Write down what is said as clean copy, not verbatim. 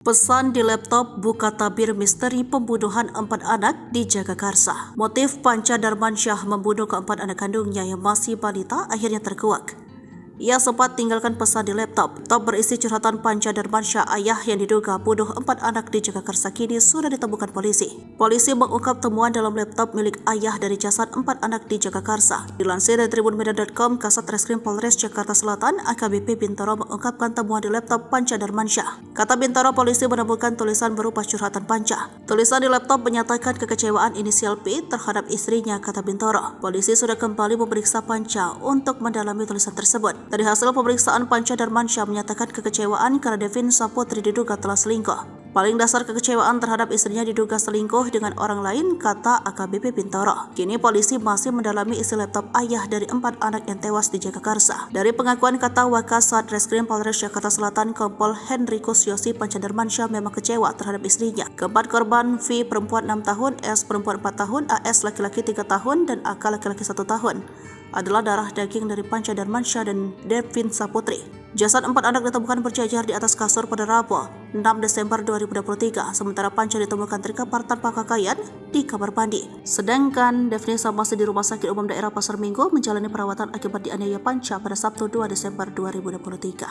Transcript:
Pesan di laptop buka tabir misteri pembunuhan 4 anak di Jagakarsa. Motif Panca Darmansyah membunuh keempat anak kandungnya yang masih balita akhirnya terkuak. Ia sempat tinggalkan pesan di laptop. Top berisi curhatan Panca Darmansyah, ayah yang diduga bunuh 4 anak di Jagakarsa kini sudah ditemukan polisi. Polisi mengungkap temuan dalam laptop milik ayah dari jasad 4 anak di Jagakarsa. Dilansir dari tribunmedan.com, Kasat Reskrim Polres Jakarta Selatan AKBP Bintoro mengungkapkan temuan di laptop Panca Darmansyah. Kata Bintoro, polisi menemukan tulisan berupa curhatan Panca. Tulisan di laptop menyatakan kekecewaan inisial P terhadap istrinya, kata Bintoro. Polisi sudah kembali memeriksa Panca untuk mendalami tulisan tersebut. Dari hasil pemeriksaan, Panca Darmansyah menyatakan kekecewaan karena Devin Saputri diduga telah selingkuh. Paling dasar kekecewaan terhadap istrinya diduga selingkuh dengan orang lain, kata AKBP Bintoro. Kini polisi masih mendalami isi laptop ayah dari 4 anak yang tewas di Jagakarsa. Dari pengakuan kata Wakasat Reskrim Polres Jakarta Selatan, Kompol Henrikus Yosi, Panca Darmansyah memang kecewa terhadap istrinya. Keempat korban, V perempuan 6 tahun, S perempuan 4 tahun, AS laki-laki 3 tahun, dan AK laki-laki 1 tahun, adalah darah daging dari Panca Darmansyah dan Devin Saputri. Jasad 4 anak ditemukan berjajar di atas kasur pada Rabu, 6 Desember 2023, sementara Panca ditemukan terkapar tanpa pakaian di kamar mandi. Sedangkan Devin masih di Rumah Sakit Umum Daerah Pasar Minggu menjalani perawatan akibat dianiaya Panca pada Sabtu 2 Desember 2023.